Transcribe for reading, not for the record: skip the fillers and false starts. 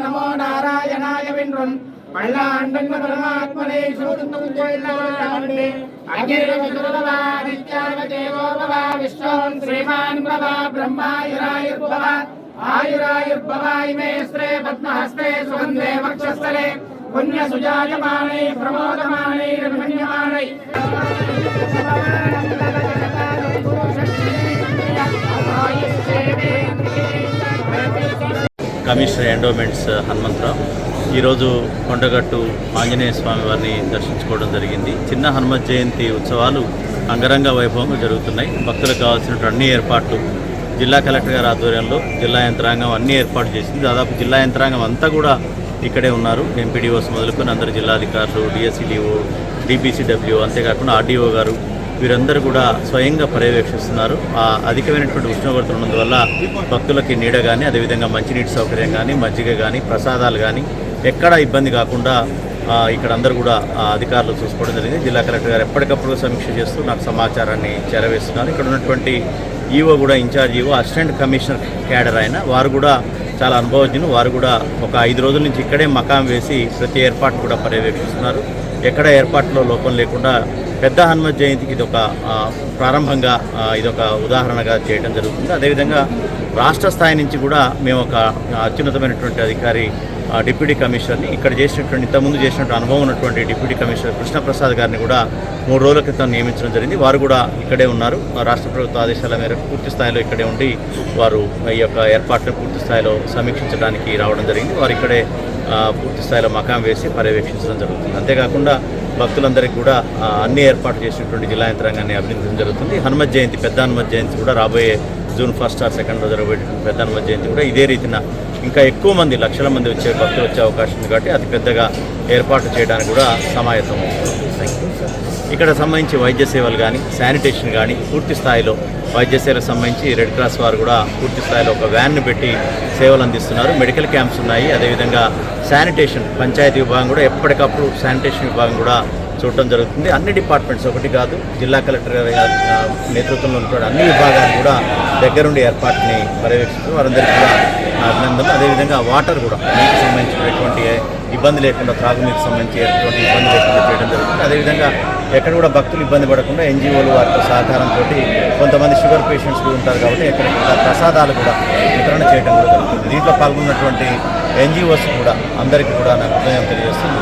नमो नारायणाय विन्द्रं पल्लाण्डन्न परमात्मने शोधुतं कोयल्लाण्डे अगिर्वसुरवादित्याव देवो भव विष्णुं श्रीमान् भव ब्रह्मायुरायुर्भव आयुरायुर्भव इमे स्त्रे पद्महस्ते सुगन्धे वक्षस्थले पुण्यसुजायमाने प्रमोदमाने रमणीयमाने కమిషనర్ ఎండోమెంట్స్ హనుమంతరావు ఈరోజు కొండగట్టు ఆంజనేయ స్వామి వారిని దర్శించుకోవడం జరిగింది. చిన్న హనుమత్ జయంతి ఉత్సవాలు అంగరంగ వైభవంగా జరుగుతున్నాయి. భక్తులకు కావాల్సిన అన్ని ఏర్పాట్లు జిల్లా కలెక్టర్ గారి ఆధ్వర్యంలో జిల్లా యంత్రాంగం అన్ని ఏర్పాటు చేసింది. దాదాపు జిల్లా యంత్రాంగం అంతా కూడా ఇక్కడే ఉన్నారు. ఎంపీడీఓస్ మొదలుకొని అందరు జిల్లాధికారులు, డిఎస్సిడిఓ, డిపిసిడబ్ల్యూ, అంతేకాకుండా ఆర్డీఓ గారు వీరందరూ కూడా స్వయంగా పర్యవేక్షిస్తున్నారు. ఆ అధికమైనటువంటి ఉష్ణోగ్రతలు ఉన్నందువల్ల భక్తులకి నీడ కానీ, అదేవిధంగా మంచినీటి సౌకర్యం కానీ, మజ్జిగ కానీ, ప్రసాదాలు కానీ ఎక్కడా ఇబ్బంది కాకుండా ఇక్కడ అందరూ కూడా అధికారులు చూసుకోవడం జరిగింది. జిల్లా కలెక్టర్ గారు ఎప్పటికప్పుడు సమీక్ష చేస్తూ నాకు సమాచారాన్ని చేరవేస్తున్నారు. ఇక్కడ ఉన్నటువంటి ఈఓ కూడా, in charge EO, assistant commissioner cadre అయిన వారు కూడా చాలా అనుభవజ్ఞులు. వారు కూడా ఒక 5 రోజుల నుంచి ఇక్కడే మకాం వేసి ప్రతి ఏర్పాటు కూడా పర్యవేక్షిస్తున్నారు. ఎక్కడ ఏర్పాట్లో లోపం లేకుండా పెద్ద హనుమత్ జయంతికి ఇదొక ప్రారంభంగా, ఇదొక ఉదాహరణగా చేయడం జరుగుతుంది. అదేవిధంగా రాష్ట్ర స్థాయి నుంచి కూడా మేము ఒక అత్యున్నతమైనటువంటి అధికారి, డిప్యూటీ కమిషనర్ని ఇక్కడ చేసినటువంటి, ఇంతకుముందు చేసినటువంటి అనుభవం ఉన్నటువంటి డిప్యూటీ కమిషనర్ కృష్ణప్రసాద్ గారిని కూడా 3 రోజుల క్రితం నియమించడం జరిగింది. వారు కూడా ఇక్కడే ఉన్నారు. రాష్ట్ర ప్రభుత్వ ఆదేశాల మేరకు పూర్తి స్థాయిలో ఇక్కడే ఉండి వారు ఈ యొక్క ఏర్పాట్లను పూర్తి స్థాయిలో సమీక్షించడానికి రావడం జరిగింది. వారు ఇక్కడే పూర్తి స్థాయిలో మకాం వేసి పర్యవేక్షించడం జరుగుతుంది. అంతేకాకుండా భక్తులందరికీ కూడా అన్ని ఏర్పాటు చేసినటువంటి జిల్లా యంత్రాంగాన్ని అభినందించడం జరుగుతుంది. హనుమత్ జయంతి, పెద్ద హనుమత్ జయంతి కూడా రాబోయే జూన్ 1 or 2 జరగబోయేటువంటి పెద్ద హనుమత్ జయంతి కూడా ఇదే రీతిన ఇంకా ఎక్కువ మంది, లక్షల మంది భక్తులు వచ్చే అవకాశం ఉంది కాబట్టి అతి పెద్దగా ఏర్పాటు చేయడానికి కూడా సమాయత్తం అవుతుంది. ఇక్కడ సంబంధించి వైద్య సేవలు కానీ, శానిటేషన్ కానీ పూర్తి స్థాయిలో వైద్య సేవలకు సంబంధించి రెడ్ క్రాస్ వారు కూడా పూర్తి స్థాయిలో ఒక వ్యాన్ను పెట్టి సేవలు అందిస్తున్నారు. మెడికల్ క్యాంప్స్ ఉన్నాయి. అదేవిధంగా శానిటేషన్ పంచాయతీ విభాగం కూడా ఎప్పటికప్పుడు శానిటేషన్ విభాగం కూడా చూడటం జరుగుతుంది. అన్ని డిపార్ట్మెంట్స్ ఒకటి కాదు, జిల్లా కలెక్టర్ గారి నేతృత్వంలో ఉన్నటువంటి అన్ని విభాగాలు కూడా దగ్గరుండి ఏర్పాటుని పర్యవేక్షిస్తూ వారందరికీ కూడా అభినందనలు. అదేవిధంగా వాటర్ కూడా నీటికి సంబంధించినటువంటి ఇబ్బంది లేకుండా, త్రాగునీటికి సంబంధించి ఎటువంటి ఇబ్బంది లేకుండా చేయడం జరుగుతుంది. అదేవిధంగా ఎక్కడ కూడా భక్తులు ఇబ్బంది పడకుండా ఎన్జిఓలు వారితో సహకారంతో కొంతమంది షుగర్ పేషెంట్స్ కూడా ఉంటారు కాబట్టి ఎక్కడెక్కడ ప్రసాదాలు కూడా వితరణ చేయడం కూడా జరుగుతుంది. దీంట్లో పాల్గొన్నటువంటి ఎన్జిఓస్ కూడా అందరికీ కూడా నాకు హృదయం తెలియజేస్తుంది.